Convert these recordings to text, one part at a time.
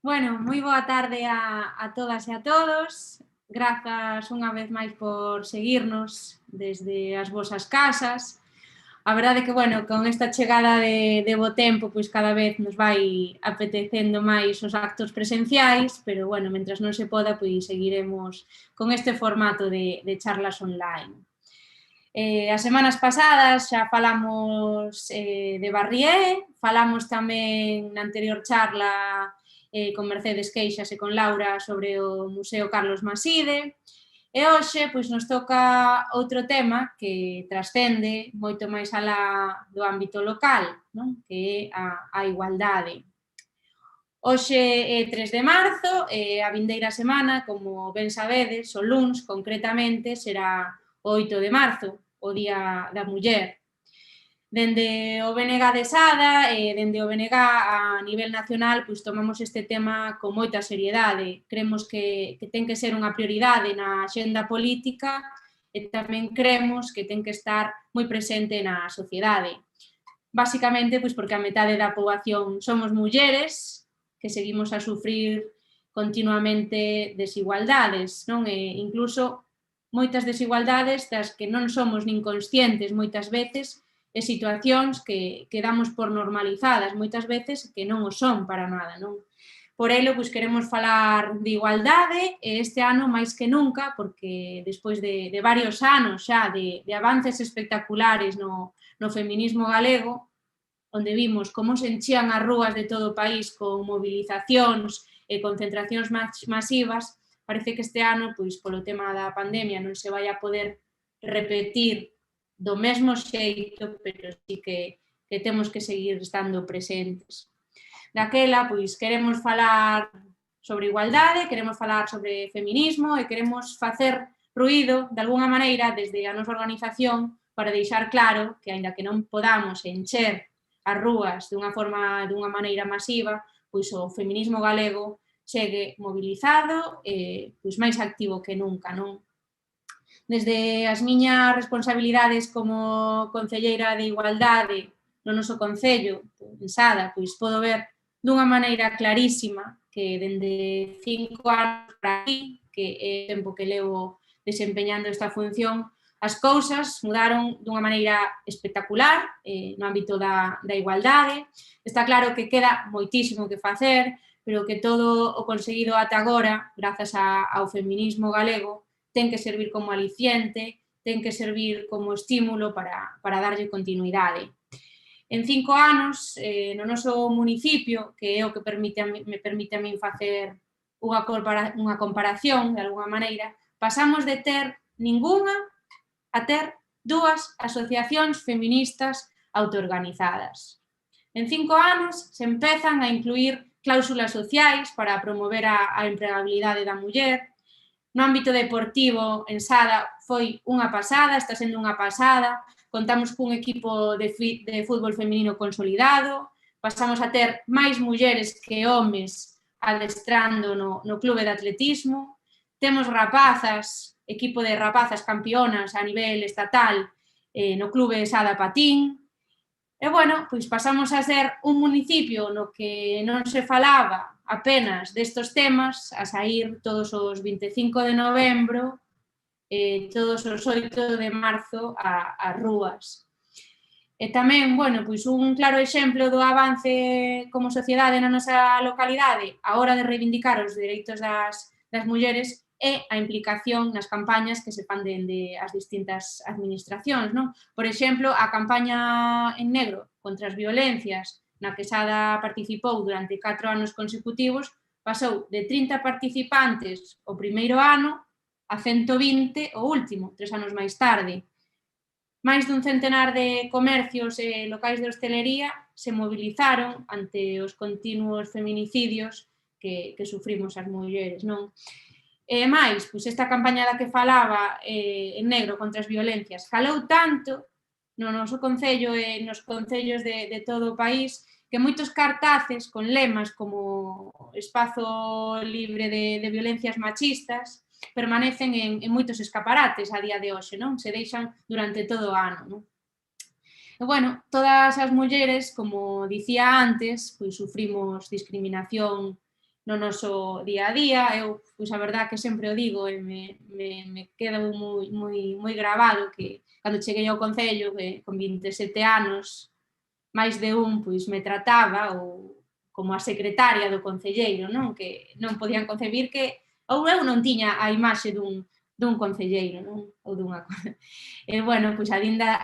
Bueno, moi boa tarde a todas e a todos. Grazas unha vez máis por seguirnos desde as vosas casas. A verdade é que, bueno, con esta chegada de bo tempo, pois cada vez nos vai apetecendo máis os actos presenciais, pero, bueno, mentras non se poda, pois seguiremos con este formato de charlas online. As semanas pasadas xa falamos de Barrié, falamos tamén na anterior charla con Mercedes Queixas e con Laura sobre o Museo Carlos Maside, e hoxe pois, nos toca outro tema que trascende moito máis alá do ámbito local, non? Que é a igualdade. Hoxe é 3 de marzo e a vindeira semana, como ben sabedes, o luns concretamente será o 8 de marzo, o Día da Muller. Dende o BNG de Sada e dende o BNG a nivel nacional, pois tomamos este tema con moita seriedade. Cremos que ten que ser unha prioridade na axenda política e tamén cremos que ten que estar moi presente na sociedade. Básicamente, pois porque a metade da poboación somos mulleres que seguimos a sufrir continuamente desigualdades, non? E incluso moitas desigualdades das que non somos nin conscientes moitas veces e situacións que damos por normalizadas moitas veces que non o son para nada, non? Por elo, pois queremos falar de igualdade e este ano máis que nunca, porque despois de varios anos xa de avances espectaculares no feminismo galego, onde vimos como se enchían as rúas de todo o país con movilizacións e concentracións masivas, parece que este ano, pois, polo tema da pandemia, non se vai a poder repetir do mesmo xeito, pero sí que temos que seguir estando presentes. Daquela, pois, queremos falar sobre igualdade, queremos falar sobre feminismo e queremos facer ruído, de alguna maneira, desde a nosa organización, para deixar claro que, aínda que non podamos encher as rúas dunha maneira masiva, pois o feminismo galego segue mobilizado e pois máis activo que nunca, non? Desde as miñas responsabilidades como concelleira de Igualdade no noso concello, en Sada, pois podo ver dunha maneira clarísima que dende 5 anos para aquí, que é o tempo que levo desempeñando esta función, as cousas mudaron dunha maneira espectacular no ámbito da igualdade. Está claro que queda moitísimo que facer, pero que todo o conseguido ata agora, grazas ao feminismo galego, ten que servir como aliciente, ten que servir como estímulo para darlle continuidade. En 5 anos, no noso municipio, que é o que me permite a min facer unha comparación, de alguna maneira, pasamos de ter ningunha a ter 2 asociacións feministas autoorganizadas. En 5 anos se empezan a incluir cláusulas sociais para promover a empregabilidade da muller. No ámbito deportivo, en Sada, foi unha pasada, está sendo unha pasada. Contamos cun equipo de fútbol feminino consolidado, pasamos a ter máis mulleres que homes adestrando no clube de atletismo, temos rapazas, equipo de rapazas campionas a nivel estatal no clube Sada Patín. E, bueno, pois pasamos a ser un municipio no que non se falaba apenas destos temas, a sair todos os 25 de novembro e todos os 8 de marzo ás rúas. E tamén, bueno, pois un claro exemplo do avance como sociedade na nosa localidade a hora de reivindicar os dereitos das mulleres é a implicación nas campañas que se fan dende as distintas administracións, non? Por exemplo, a campaña en negro contra as violencias na que Sada participou durante 4 anos consecutivos pasou de 30 participantes o primeiro ano a 120 o último, 3 anos máis tarde. Máis dun centenar de comercios e locais de hostelería se movilizaron ante os continuos feminicidios que sufrimos as mulleres, non? E máis, pois esta campaña da que falaba en negro contra as violencias calou tanto no noso concello e nos concellos de todo o país que moitos cartaces con lemas como espazo libre de violencias machistas permanecen en moitos escaparates a día de hoxe, non? Se deixan durante todo o ano, non? E, bueno, todas as mulleres, como dicía antes, pois sufrimos discriminación no noso día a día. Eu, pois a verdad que sempre o digo e me queda moi gravado que cando cheguei ao Concello, con 27 anos, máis de un pois me trataba ou como a secretaria do concelleiro, non? Que non podían concebir que ou eu non tiña a imaxe dun concelleiro, non? Ou dunha bueno, pois ainda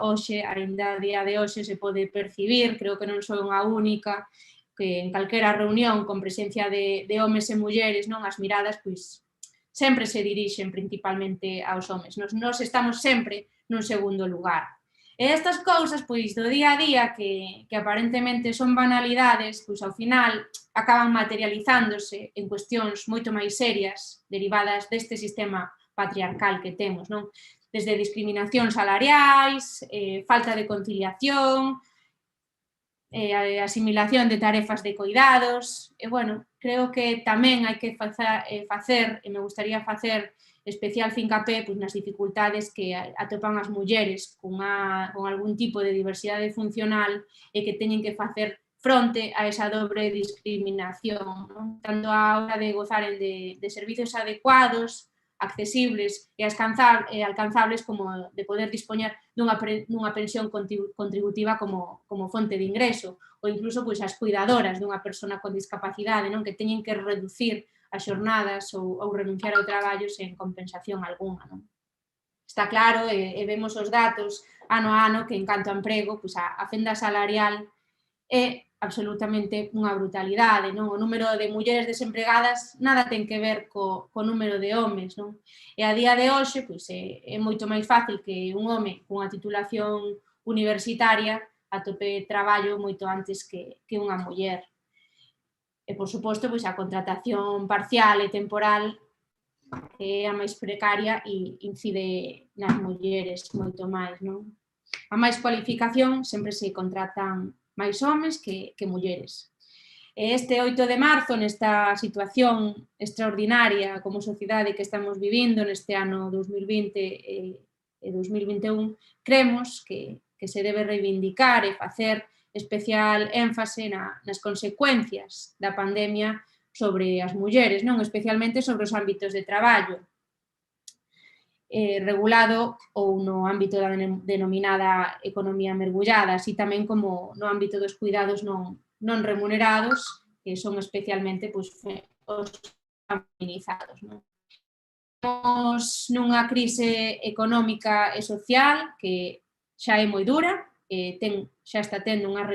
hoxe, ainda a día de hoxe se pode percibir, creo que non sou unha única, que en calquera reunión con presencia de homes e mulleres, non, as miradas pois sempre se dirixen principalmente aos homes. Nos estamos sempre nun segundo lugar. E estas cousas, pois, do día a día, que aparentemente son banalidades, pois, ao final, acaban materializándose en cuestións moito máis serias, derivadas deste sistema patriarcal que temos, non? Desde discriminacións salariais, falta de conciliación, asimilación de tarefas de cuidados, e, bueno, creo que tamén hai que facer, e me gustaría facer especial fincapé pois, nas dificultades que atopan as mulleres con algún tipo de diversidade funcional e que teñen que facer fronte a esa dobre discriminación, non? Tanto a hora de gozaren de servicios adecuados, accesibles e alcanzables como de poder dispoñer dunha pensión contributiva como fonte de ingreso, ou incluso pois, as cuidadoras dunha persona con discapacidade, non? Que teñen que reducir as xornadas ou renunciar ao traballo sen compensación algunha. Non? Está claro, e vemos os datos ano a ano que en canto a emprego, pois a fenda salarial é absolutamente unha brutalidade. Non? O número de mulleres desempregadas nada ten que ver co número de homes. Non? E a día de hoxe pois, é moito máis fácil que un home cunha titulación universitaria atope traballo moito antes que unha muller. E, por suposto, pois, a contratación parcial e temporal que é a máis precaria e incide nas mulleres moito máis, non? A máis cualificación sempre se contratan máis homes que mulleres. E este 8 de marzo, nesta situación extraordinaria como sociedade que estamos vivindo neste ano 2020 e 2021, cremos que se debe reivindicar e facer especial énfase nas consecuencias da pandemia sobre as mulleres, non? Especialmente sobre os ámbitos de traballo, regulado ou no ámbito da denominada economía mergullada, así tamén como no ámbito dos cuidados non remunerados, que son especialmente pois, os feminizados. Non? Estamos nunha crise económica e social que xa é moi dura, xa está tendo unhas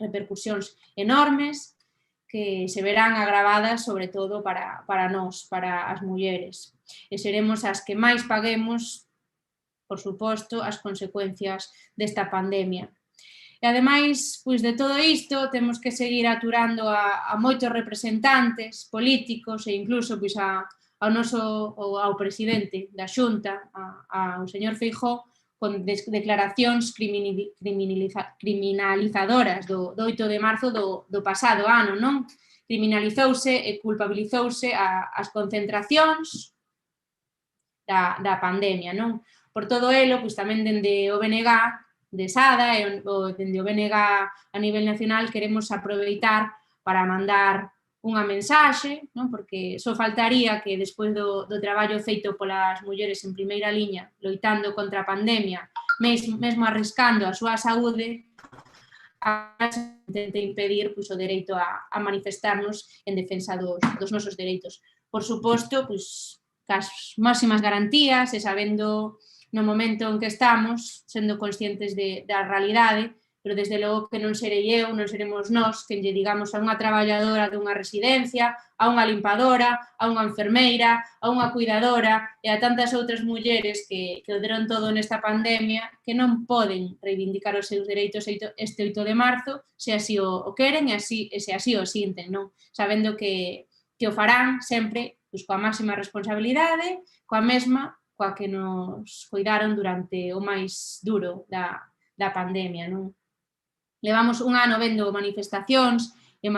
repercusións enormes que se verán agravadas sobre todo para nós, para as mulleres. E seremos as que máis paguemos, por suposto, as consecuencias desta pandemia. E, ademais, pois de todo isto, temos que seguir aturando a moitos representantes políticos e incluso pois, ao presidente da Xunta, ao señor Feijóo, con declaracións criminalizadoras do 8 de marzo do pasado ano, non? Criminalizouse e culpabilizouse as concentracións da pandemia, non? Por todo elo, pois tamén dende o BNG de Sada e dende o BNG a nivel nacional queremos aproveitar para mandar unha mensaxe, non? Porque só faltaría que despois do traballo feito polas mulleres en primeira liña, loitando contra a pandemia, mesmo arriscando a súa saúde, intente impedir pois, o dereito a manifestarnos en defensa dos nosos dereitos. Por suposto, pois, cas máximas garantías e sabendo no momento en que estamos, sendo conscientes da realidade, pero desde logo que non serei eu, non seremos nós quen lle digamos a unha traballadora dunha residencia, a unha limpadora, a unha enfermeira, a unha cuidadora e a tantas outras mulleres que o deron todo nesta pandemia que non poden reivindicar os seus dereitos este 8 de marzo se así o queren e se así o sinten, non? Sabendo que o farán sempre pois, coa máxima responsabilidade, coa mesma coa que nos cuidaron durante o máis duro da pandemia, non? Levamos un ano vendo manifestacións e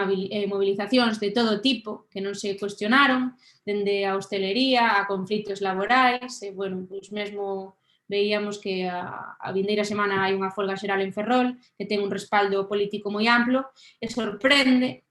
movilizacións de todo tipo que non se cuestionaron, dende a hostelería a conflitos laborais, e, bueno, pois mesmo veíamos que a vindeira semana hai unha folga xeral en Ferrol que ten un respaldo político moi amplo e sorprende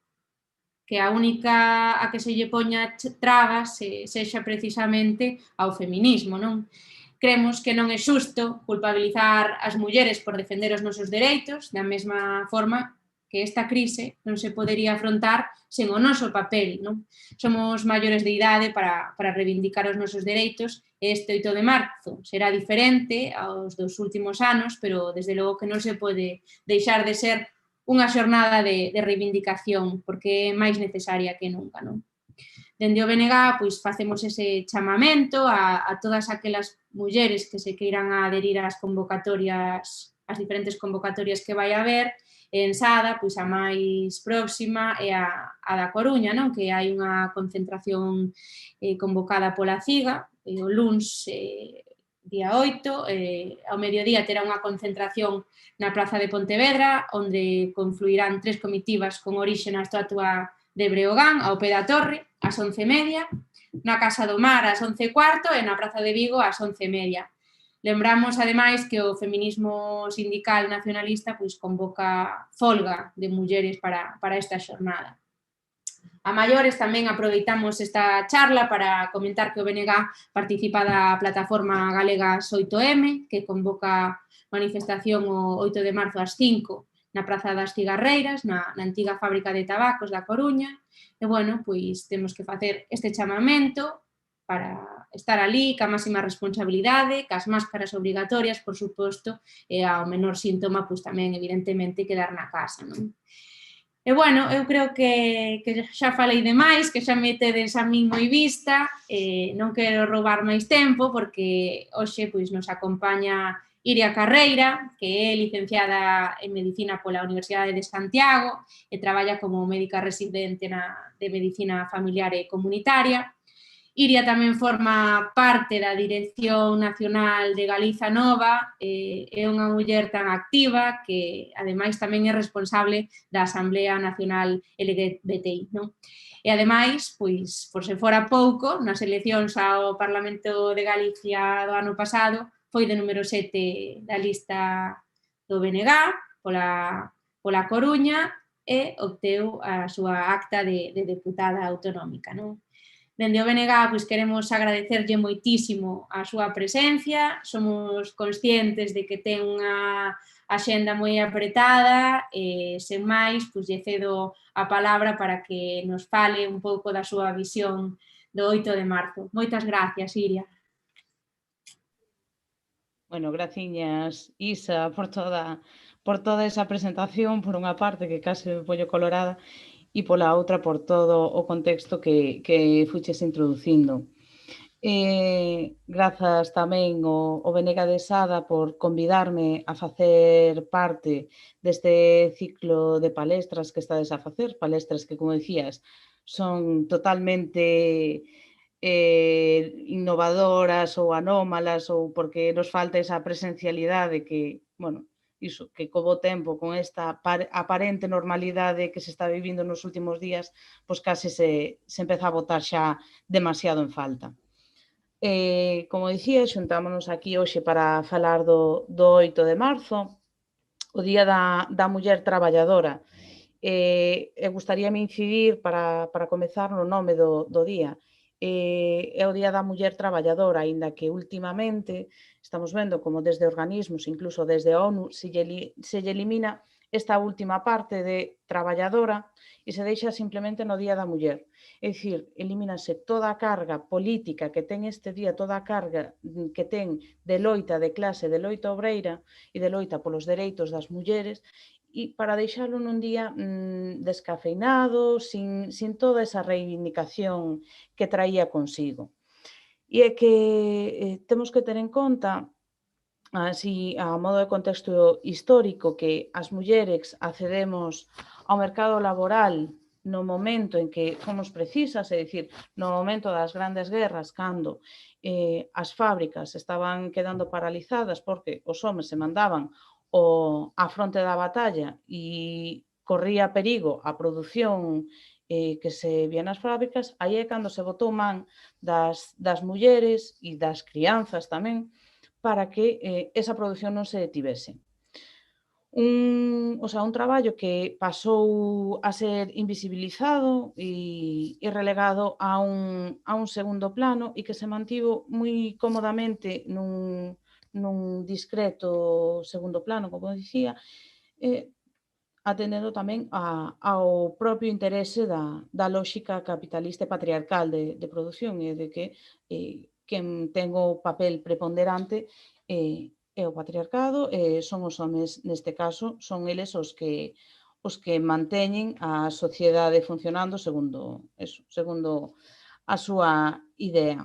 que a única a que se lle poña trabas sexa precisamente ao feminismo, non? Cremos que non é xusto culpabilizar as mulleres por defender os nosos dereitos, da mesma forma que esta crise non se podería afrontar sen o noso papel, non? Somos maiores de idade para reivindicar os nosos dereitos e este 8 de marzo será diferente aos dos últimos anos, pero desde logo que non se pode deixar de ser unha xornada de reivindicación, porque é máis necesaria que nunca, non? Dende o BNG, pois, facemos ese chamamento a todas aquelas mulleres que se queiran adherir ás convocatorias, as diferentes convocatorias que vai haber, en Sada, pois a máis próxima é a da Coruña, non? Que hai unha concentración convocada pola CIGA, o luns día 8, ao mediodía terá unha concentración na Praza de Pontevedra, onde confluirán 3 comitivas con orixe na estatua de Breogán, ao pé da Torre, ás 11:30, na Casa do Mar ás 11:15 e na Praza de Vigo ás 11:30. Lembramos, ademais, que o feminismo sindical nacionalista pois, convoca folga de mulleres para esta xornada. A maiores tamén aproveitamos esta charla para comentar que o BNG participa da plataforma galega 8M, que convoca manifestación o 8 de marzo ás 5 na Praza das Cigarreiras, na antiga fábrica de tabacos da Coruña, e, bueno, pois temos que facer este chamamento para estar ali ca máxima responsabilidade, cas máscaras obrigatorias, por suposto, e ao menor síntoma, pois tamén, evidentemente, quedar na casa, non? E, bueno, eu creo que xa falei demais, que xa me tedes a min moi vista, non quero roubar máis tempo, porque hoxe pois, nos acompaña Iria Carreira, que é licenciada en Medicina pola Universidade de Santiago e traballa como médica residente de Medicina Familiar e Comunitaria. Iria tamén forma parte da Dirección Nacional de Galiza Nova, é unha muller tan activa que, ademais, tamén é responsable da Asamblea Nacional LGBTI, non? E, ademais, pois, por se fora pouco, nas eleccións ao Parlamento de Galicia do ano pasado, foi de número 7 da lista do BNG, pola Coruña, e obteu a súa acta de deputada autonómica, non? Dende o BNG, pois, queremos agradecerlle moitísimo a súa presencia, somos conscientes de que ten unha axenda moi apretada e, sen máis, pois, lle cedo a palabra para que nos fale un pouco da súa visión do 8 de marzo. Moitas gracias, Iria. Bueno, graciñas, Isa, por toda esa presentación, por unha parte que case me poño colorada, e pola outra por todo o contexto que fuches introducindo. Grazas tamén ao BNG de Sada por convidarme a facer parte deste ciclo de palestras que estades a facer, palestras que, como dicías, son totalmente innovadoras ou anómalas ou porque nos falta esa presencialidade que, bueno, iso, que co bo tempo, con esta aparente normalidade que se está vivindo nos últimos días, pois case se empeza a botar xa demasiado en falta. Como dicía, xuntámonos aquí hoxe para falar do 8 de marzo, o Día da Muller Traballadora. Gustaríame incidir para comezar no nome do día. É o Día da Muller Traballadora, aínda que últimamente estamos vendo como desde organismos, incluso desde a ONU, se lle elimina esta última parte de traballadora e se deixa simplemente no Día da Muller. É dicir, elimínase toda a carga política que ten este día, toda a carga que ten de loita de clase, de loita obreira e de loita polos dereitos das mulleres, e para deixalo nun día descafeinado, sin toda esa reivindicación que traía consigo. E é que temos que ter en conta, así, a modo de contexto histórico, que as mulleres accedemos ao mercado laboral no momento en que fomos precisas, é dicir, no momento das grandes guerras, cando as fábricas estaban quedando paralizadas porque os homes se mandaban á fronte da batalla e corría perigo a produción que se vía nas fábricas, aí é cando se botou man das mulleres e das crianzas tamén para que esa produción non se detivese. un traballo que pasou a ser invisibilizado e relegado a un segundo plano e que se mantivo moi cómodamente nun discreto segundo plano, como dicía, atendendo tamén ao propio interese da lóxica capitalista e patriarcal de produción e de que quen ten o papel preponderante é o patriarcado, son os homes neste caso, son eles os que manteñen a sociedade funcionando segundo a súa idea.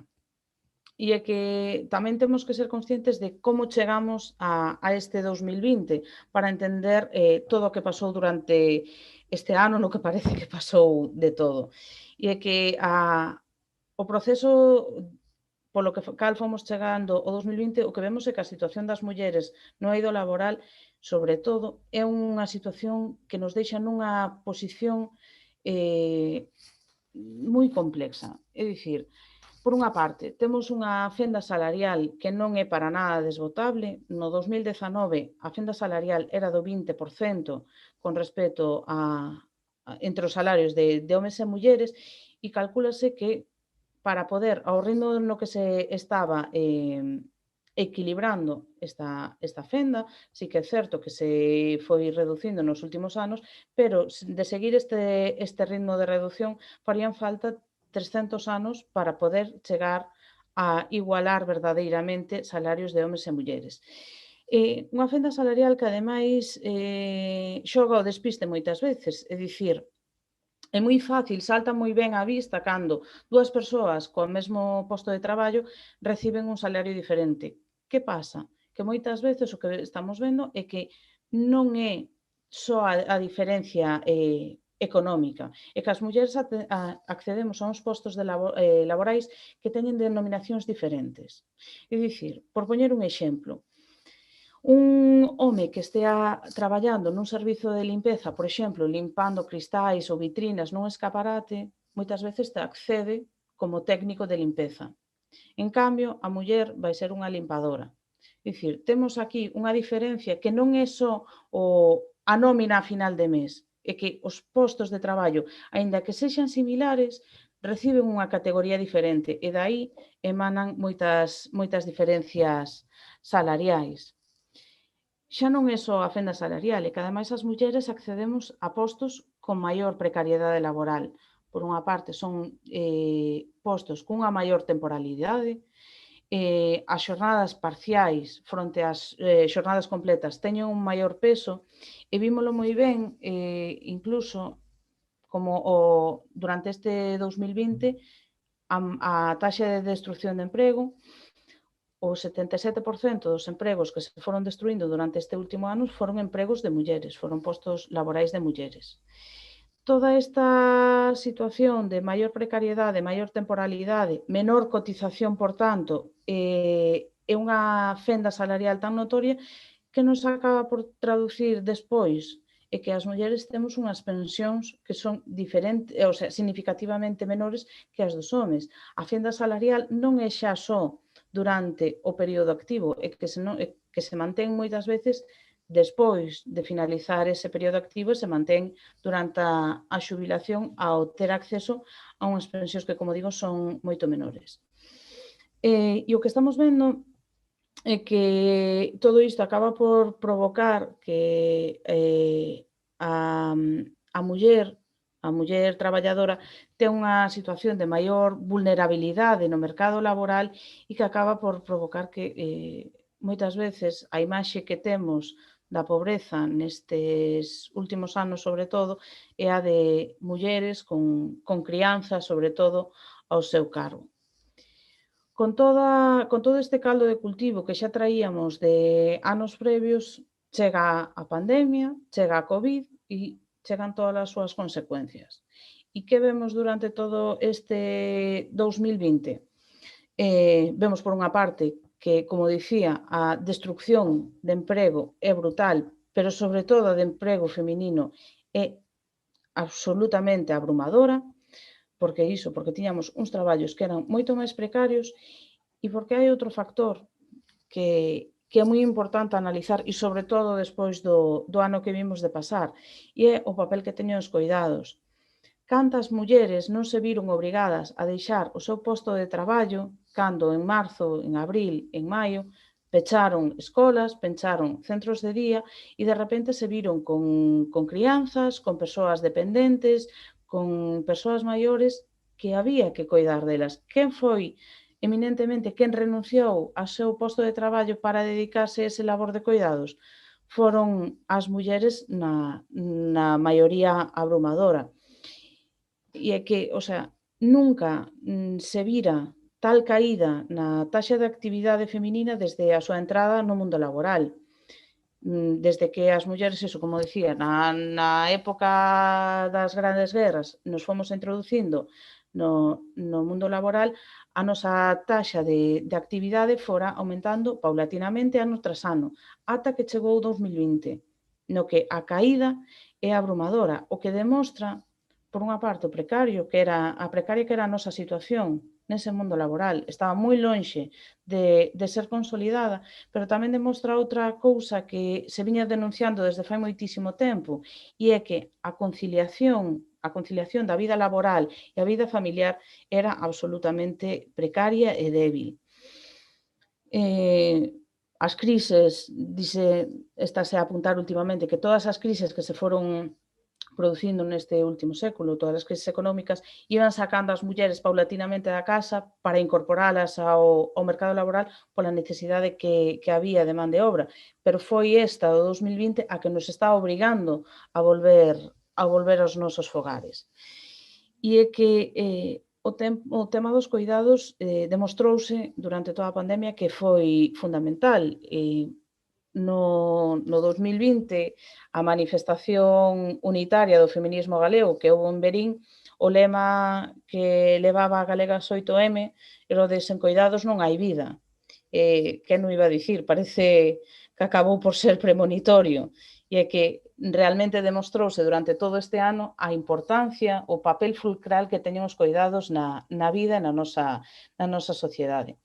E é que tamén temos que ser conscientes de como chegamos a este 2020 para entender todo o que pasou durante este ano, no que parece que pasou de todo. E é que o proceso polo que cal fomos chegando o 2020, o que vemos é que a situación das mulleres no eido laboral, sobre todo, é unha situación que nos deixa nunha posición moi complexa. É dicir, por unha parte, temos unha fenda salarial que non é para nada desbotable. No 2019, a fenda salarial era do 20% con respecto entre os salarios de homes e mulleres e calcúlase que para poder, ao ritmo no que se estaba equilibrando esta fenda, sí que é certo que se foi reducindo nos últimos anos, pero de seguir este ritmo de reducción farían falta 300 anos para poder chegar a igualar verdadeiramente salarios de homes e mulleres. Unha fenda salarial que, ademais, xoga ao despiste moitas veces, é dicir, é moi fácil, salta moi ben á vista cando dúas persoas co mesmo posto de traballo reciben un salario diferente. Que pasa? Que moitas veces o que estamos vendo é que non é só a diferencia económica, é que as mulleres accedemos a uns postos laborais que teñen denominacións diferentes. É dicir, por poñer un exemplo, un home que estea traballando nun servizo de limpeza, por exemplo, limpando cristais ou vitrinas nun escaparate, moitas veces accede como técnico de limpeza. En cambio, a muller vai ser unha limpadora. É dicir, temos aquí unha diferencia que non é só a nómina a final de mes, é que os postos de traballo, aínda que sexan similares, reciben unha categoría diferente e daí emanan moitas diferencias salariais. Xa non é só a fenda salarial, é que ademais as mulleres accedemos a postos con maior precariedade laboral. Por unha parte, son postos cunha maior temporalidade, as xornadas parciais fronte ás xornadas completas teñen un maior peso e vímolo moi ben, incluso como durante este 2020 a taxa de destrucción de emprego, o 77% dos empregos que se foron destruindo durante este último ano foron empregos de mulleres, foron postos laborais de mulleres. Toda esta situación de maior precariedade, maior temporalidade, menor cotización, por tanto, é unha fenda salarial tan notoria que nos acaba por traducir despois é que as mulleres temos unhas pensións que son diferentes, ou sea, significativamente menores que as dos homes. A fenda salarial non é xa só durante o período activo, é que se mantén moitas veces despois de finalizar ese período activo e se mantén durante a xubilación ao ter acceso a unhas pensións que, como digo, son moito menores. E o que estamos vendo é que todo isto acaba por provocar que a muller traballadora ten unha situación de maior vulnerabilidade no mercado laboral e que acaba por provocar que moitas veces a imaxe que temos da pobreza nestes últimos anos, sobre todo, é a de mulleres con crianza, sobre todo, ao seu cargo. Con todo este caldo de cultivo que xa traíamos de anos previos, chega a pandemia, chega a Covid e chegan todas as súas consecuencias. E que vemos durante todo este 2020? Vemos, por unha parte, que, como dicía, a destrucción de emprego é brutal, pero, sobre todo, a de emprego feminino é absolutamente abrumadora, porque tiñamos uns traballos que eran moito máis precarios e porque hai outro factor que que é moi importante analizar e sobre todo despois do ano que vimos de pasar, e é o papel que teñen os coidados. Cantas mulleres non se viron obrigadas a deixar o seu posto de traballo cando en marzo, en abril, en maio, pecharon escolas, pecharon centros de día e de repente se viron con crianzas, con persoas dependentes, con persoas maiores que había que coidar delas. Quen foi eminentemente quen renunciou ao seu posto de traballo para dedicarse a ese labor de coidados? Foron as mulleres na maioría abrumadora. E é que, o sea, nunca se vira tal caída na taxa de actividade feminina desde a súa entrada no mundo laboral. Desde que as mulleres, eso, como dicía, na época das grandes guerras nos fomos introducindo no mundo laboral, a nosa taxa de actividade fora aumentando paulatinamente ano tras ano, ata que chegou o 2020, no que a caída é abrumadora, o que demostra, por unha parte, o precaria que era a nosa situación nese mundo laboral, estaba moi lonxe de ser consolidada, pero tamén demostra outra cousa que se viña denunciando desde fai moitísimo tempo, e é que a conciliación da vida laboral e a vida familiar era absolutamente precaria e débil. As crises, estase a apuntar últimamente que todas as crises que se foron producindo neste último século, todas as crises económicas, iban sacando as mulleres paulatinamente da casa para incorporalas ao mercado laboral pola necesidade que había de man de obra. Pero foi esta, do 2020, a que nos está obrigando a volver aos nosos fogares. E é que o tema dos coidados demostrouse durante toda a pandemia que foi fundamental. No 2020, a manifestación unitaria do feminismo galego que houve en Verín, o lema que levaba a Galegas 8M era o de sen coidados non hai vida. Que non iba a dicir? Parece que acabou por ser premonitorio. E é que realmente demostrouse durante todo este ano a importancia, o papel fulcral que teñen os coidados na vida e na nosa sociedade.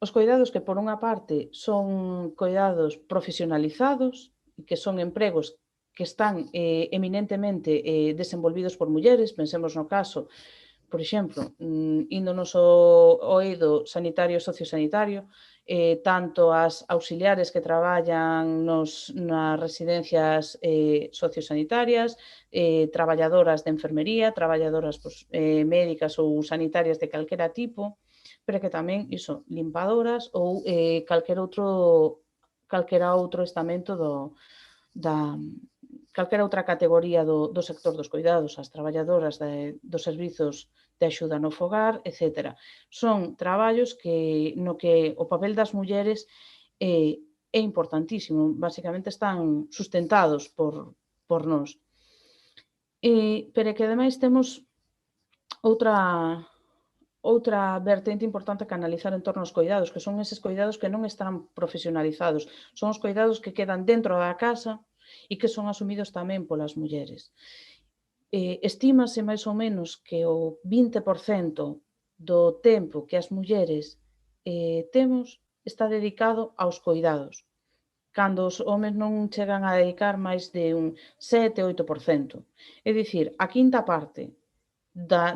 Os coidados que, por unha parte, son coidados profesionalizados e que son empregos que están eminentemente desenvolvidos por mulleres. Pensemos no caso, por exemplo, índonos ao eido sanitario e sociosanitario, tanto as auxiliares que traballan nas residencias sociosanitarias, traballadoras de enfermería, traballadoras médicas ou sanitarias de calquera tipo, pero que tamén, iso, limpadoras ou calquera outro estamento calquera outra categoría do sector dos coidados, as traballadoras dos servizos de axuda no fogar, etc. Son traballos no que o papel das mulleres é importantísimo, basicamente están sustentados por nós. Pero é que ademais temos outra vertente importante que analizar en torno aos coidados, que son eses coidados que non están profesionalizados, son os coidados que quedan dentro da casa e que son asumidos tamén polas mulleres. Estímase máis ou menos que o 20% do tempo que as mulleres temos está dedicado aos coidados, cando os homes non chegan a dedicar máis de un 7-8%. É dicir, a quinta parte da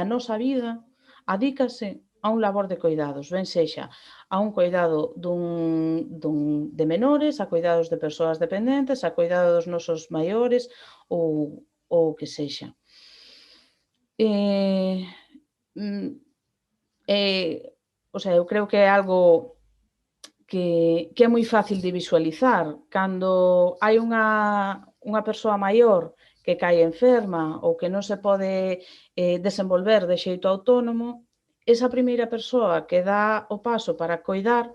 nosa vida adícase a un labor de coidados, ben sexa a un coidado de menores, a coidados de persoas dependentes, a coidado dos nosos maiores ou o que sexa. O sea, eu creo que é algo que é moi fácil de visualizar. Cando hai unha persoa maior que cae enferma ou que non se pode desenvolver de xeito autónomo, esa primeira persoa que dá o paso para coidar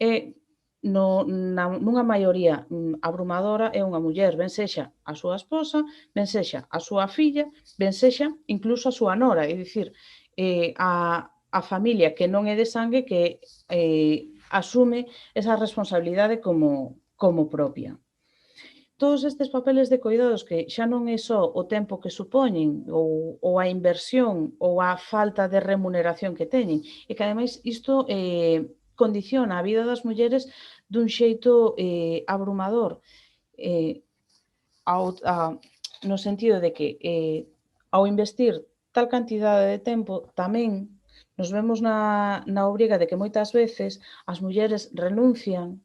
é, nunha maioría abrumadora, é unha muller, ben sexa a súa esposa, ben sexa a súa filla, ben sexa incluso a súa nora, é dicir, a familia que non é de sangue que asume esa responsabilidade como propia. Todos estes papeles de coidados que xa non é só o tempo que supoñen ou a inversión ou a falta de remuneración que teñen, e que ademais isto condiciona a vida das mulleres dun xeito abrumador, no sentido de que ao investir tal cantidade de tempo tamén nos vemos na obriga de que moitas veces as mulleres renuncian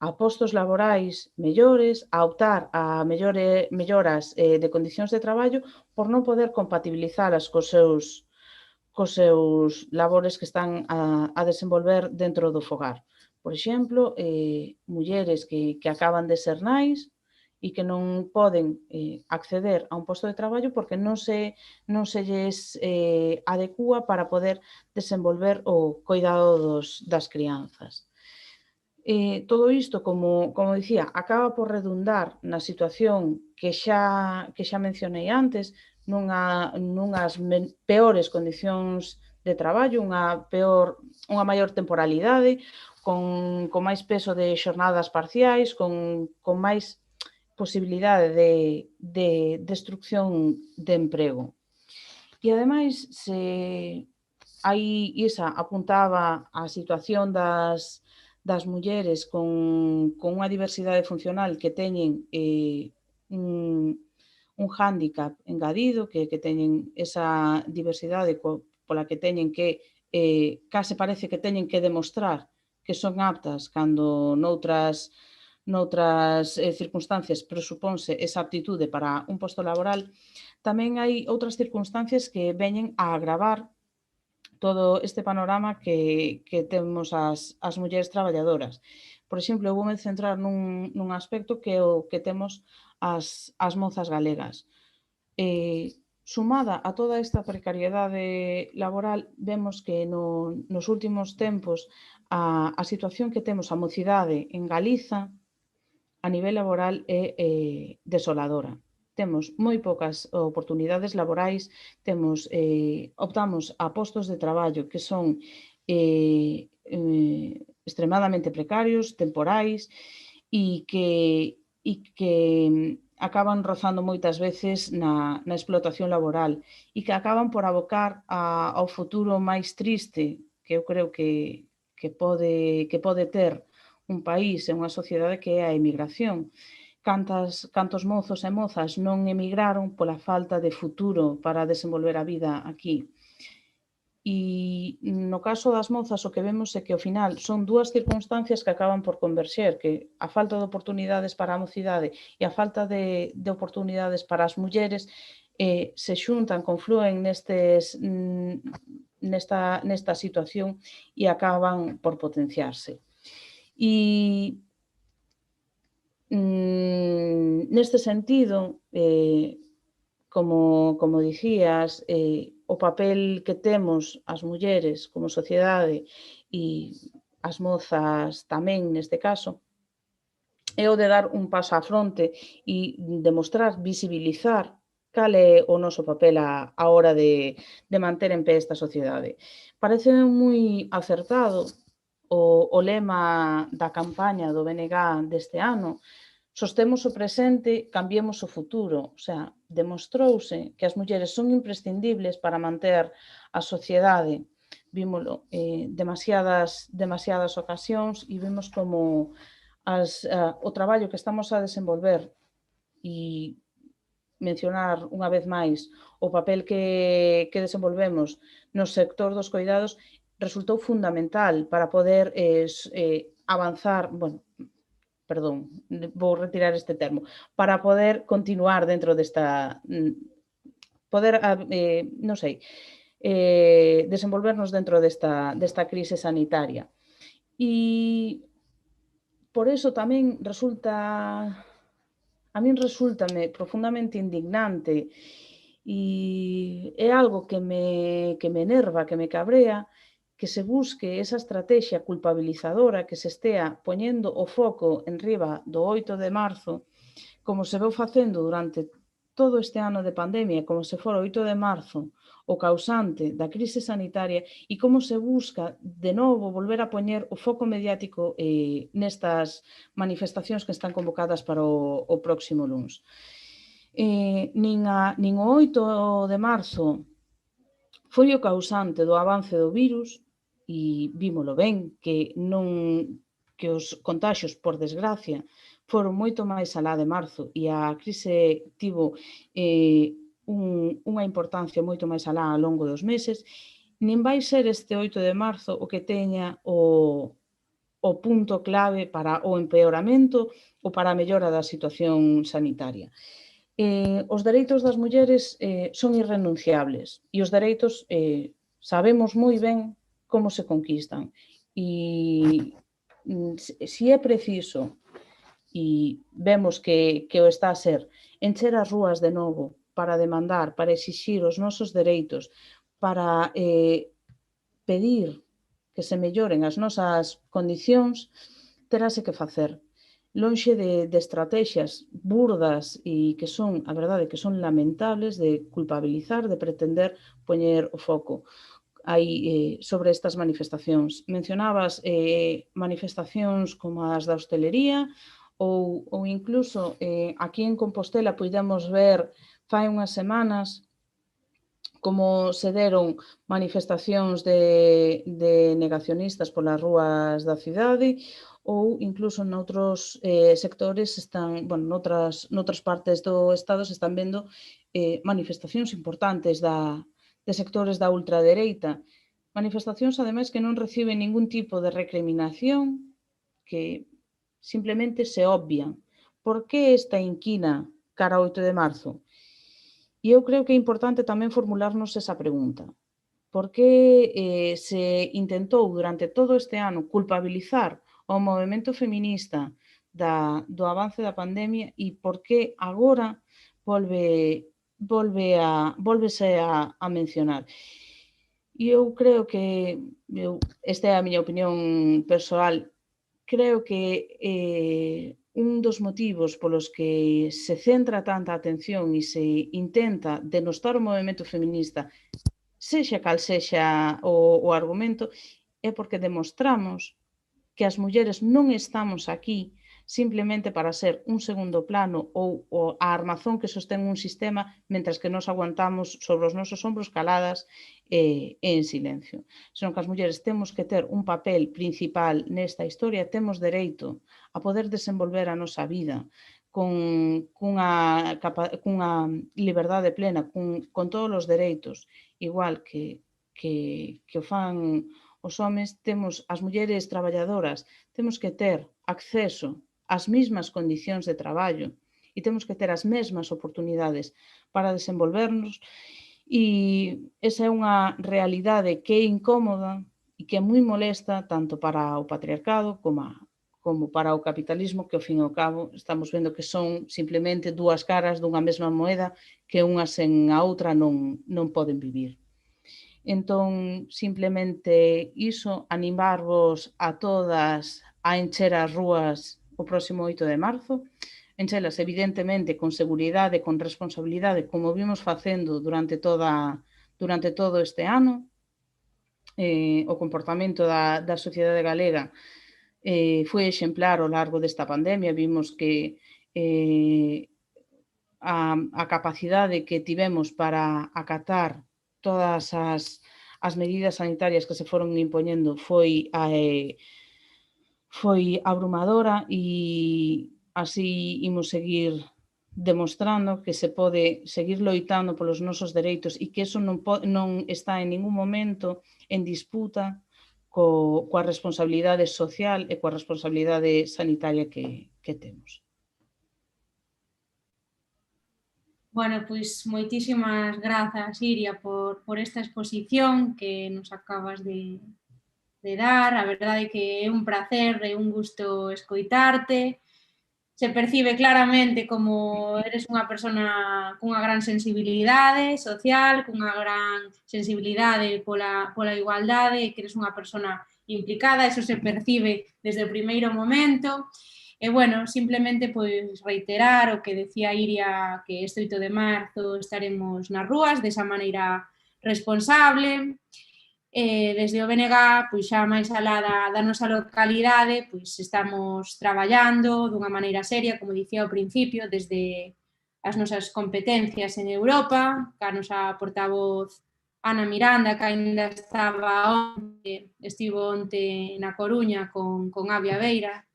a postos laborais mellores, a optar a melloras de condicións de traballo por non poder compatibilizalas cos seus labores que están a desenvolver dentro do fogar. Por exemplo, mulleres que acaban de ser nais e que non poden acceder a un posto de traballo porque non se lles adecúa para poder desenvolver o cuidado das crianzas. Todo isto, como dicía, acaba por redundar na situación que xa mencionei antes, nunhas peores condicións de traballo, unha maior temporalidade, con máis peso de xornadas parciais, con máis posibilidade de destrucción de emprego. E, ademais, aí Isa apuntaba a situación das mulleres con unha diversidade funcional que teñen un hándicap engadido, que teñen esa diversidade pola que teñen que case parece que teñen que demostrar que son aptas cando noutras circunstancias presupónse esa aptitude para un posto laboral. Tamén hai outras circunstancias que veñen a agravar todo este panorama que temos as mulleres traballadoras. Por exemplo, eu voume centrar nun aspecto que é o que temos as mozas galegas. Sumada a toda esta precariedade laboral, vemos que nos últimos tempos a situación que temos a mocidade en Galiza a nivel laboral é desoladora. Temos moi poucas oportunidades laborais, optamos a postos de traballo que son extremadamente precarios, temporais e que acaban rozando moitas veces na explotación laboral e que acaban por abocar ao futuro máis triste que eu creo que pode ter un país e unha sociedade, que é a emigración. Cantos mozos e mozas non emigraron pola falta de futuro para desenvolver a vida aquí. E no caso das mozas o que vemos é que ao final son dúas circunstancias que acaban por converxer, que a falta de oportunidades para a mocidade e a falta de oportunidades para as mulleres se xuntan, conflúen nesta situación e acaban por potenciarse. E neste sentido, como dicías, o papel que temos as mulleres como sociedade e as mozas tamén neste caso, é o de dar un paso á fronte e demostrar, visibilizar cal é o noso papel á hora de manter en pé esta sociedade. Parece moi acertado o lema da campaña do BNG deste ano: sostemos o presente, cambiemos o futuro. O sea, demostrouse que as mulleres son imprescindibles para manter a sociedade. Vímolo demasiadas ocasións e vimos como o traballo que estamos a desenvolver e mencionar unha vez máis o papel que desenvolvemos no sector dos coidados resultou fundamental para poder avanzar, vou retirar este termo, para poder continuar dentro desta, desenvolvernos dentro desta crise sanitaria. E por iso tamén a min resultame profundamente indignante e é algo que me enerva, que me cabrea, que se busque esa estrategia culpabilizadora, que se estea poñendo o foco enriba do 8 de marzo, como se veu facendo durante todo este ano de pandemia, como se fora o 8 de marzo o causante da crise sanitaria, e como se busca de novo volver a poñer o foco mediático nestas manifestacións que están convocadas para o próximo luns. Nin o 8 de marzo foi o causante do avance do virus, e vímolo ben, que os contaxios, por desgracia, foron moito máis alá de marzo e a crise tivo unha importancia moito máis alá ao longo dos meses, nin vai ser este 8 de marzo o que teña o punto clave para o empeoramento ou para a mellora da situación sanitaria. Os dereitos das mulleres son irrenunciables e os dereitos sabemos moi ben como se conquistan e se é preciso e vemos que o está a ser encher as rúas de novo para demandar, para exixir os nosos dereitos, para pedir que se melloren as nosas condicións, terase que facer. Lonxe de estrategias burdas e que son, a verdade, que son lamentables de culpabilizar, de pretender poñer o foco aí sobre estas manifestacións. Mencionabas manifestacións como as da hostelería ou incluso aquí en Compostela podemos ver fai unhas semanas como se deron manifestacións de negacionistas polas rúas da cidade ou incluso noutros sectores noutras partes do Estado se están vendo manifestacións importantes de sectores da ultradereita. Manifestacións, ademais, que non reciben ningún tipo de recriminación, que simplemente se obvian. Por que esta inquina cara ao 8 de marzo? E eu creo que é importante tamén formularnos esa pregunta. Por que se intentou durante todo este ano culpabilizar ao movemento feminista do avance da pandemia e por que agora volvese a mencionar? E eu creo que, esta é a miña opinión persoal, creo que un dos motivos polos que se centra tanta atención e se intenta denostar o movemento feminista, sexa cal sexa o argumento, é porque demostramos que as mulleres non estamos aquí simplemente para ser un segundo plano ou a armazón que sostén un sistema mentras que nos aguantamos sobre os nosos ombros caladas e en silencio. Senón que as mulleres temos que ter un papel principal nesta historia, temos dereito a poder desenvolver a nosa vida cunha liberdade plena, con todos os dereitos, igual que o fan os homes, temos as mulleres traballadoras, temos que ter acceso ás mesmas condicións de traballo e temos que ter as mesmas oportunidades para desenvolvernos e esa é unha realidade que é incómoda e que é moi molesta tanto para o patriarcado como para o capitalismo, que ao fin e ao cabo estamos vendo que son simplemente dúas caras dunha mesma moeda que unha sen a outra non poden vivir. Entón, simplemente iso, animarvos a todas a encher as rúas o próximo 8 de marzo, enchelas evidentemente con seguridade, con responsabilidade, como vimos facendo durante todo este ano. O comportamento da sociedade galega foi exemplar ao largo desta pandemia, vimos que a capacidade que tivemos para acatar todas as medidas sanitarias que se foron impoñendo foi abrumadora e así imos seguir demostrando que se pode seguir loitando polos nosos dereitos e que iso non está en ningún momento en disputa coa responsabilidade social e coa responsabilidade sanitaria que temos. Bueno, pois moitísimas grazas, Iria, por esta exposición que nos acabas de dar. A verdade é que é un placer e un gusto escoitarte. Se percibe claramente como eres unha persona cunha gran sensibilidade social, cunha gran sensibilidade pola igualdade e que eres unha persona implicada, eso se percibe desde o primeiro momento. E, bueno, simplemente pois reiterar o que decía Iria, que este 8 de marzo estaremos nas rúas desa maneira responsable. Desde o BNG, pois xa máis alá da nosa localidade, pois estamos traballando dunha maneira seria, como dicía ao principio, desde as nosas competencias en Europa, ca nosa portavoz Ana Miranda, que ainda estivo onte na Coruña con Avia Beira,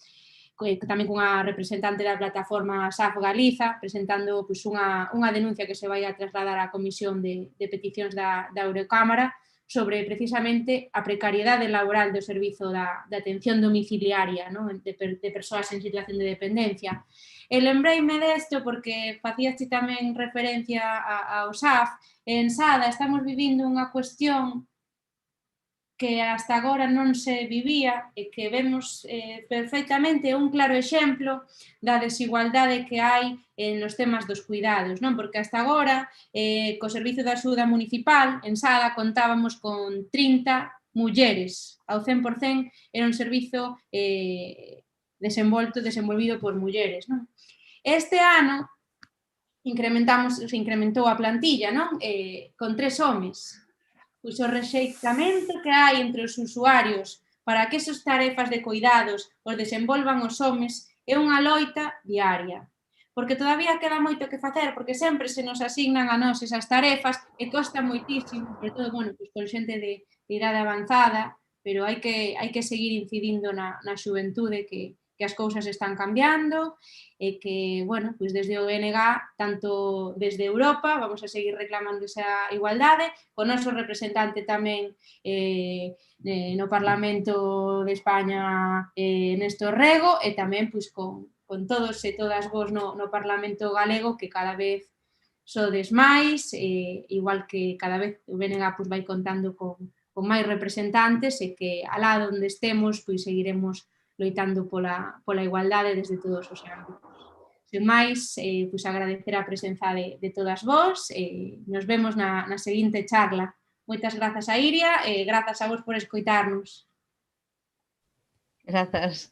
tamén cunha representante da plataforma SAF Galiza, presentando pois, unha denuncia que se vai a trasladar á Comisión de Peticións da Eurocámara sobre precisamente a precariedade laboral do servizo da atención domiciliaria, ¿no? de persoas en situación de dependencia. E lembreime desto porque facíaste tamén referencia ao SAF. En Sada estamos vivindo unha cuestión que hasta agora non se vivía e que vemos perfectamente un claro exemplo da desigualdade que hai nos temas dos cuidados, non? Porque hasta agora, co Servizo de Axuda Municipal, en Sada, contábamos con 30 mulleres, ao 100% era un servizo desenvolvido por mulleres, non? Este ano se incrementou a plantilla, non? Con 3 homes. Pois o rexeitamento que hai entre os usuarios para que esas tarefas de cuidados os desenvolvan os homes é unha loita diaria. Porque todavía queda moito que facer, porque sempre se nos asignan a nós esas tarefas e costa moitísimo, sobre todo, bueno, pois con xente de idade avanzada, pero hai que seguir incidindo na xuventude que as cousas están cambiando e que, bueno, pois desde o ONG, tanto desde Europa, vamos a seguir reclamando esa igualdade, co noso representante tamén no Parlamento de España, Néstor Rego, e tamén pois con todos e todas vos no Parlamento galego, que cada vez sodes máis, igual que cada vez o BNG pois, vai contando con máis representantes e que alá onde estemos pois seguiremos loitando pola igualdade desde todos os ámbitos. Sen máis, pois agradecer a presenza de todas vos e nos vemos na seguinte charla. Moitas grazas a Iria e grazas a vos por escoitarnos. Grazas.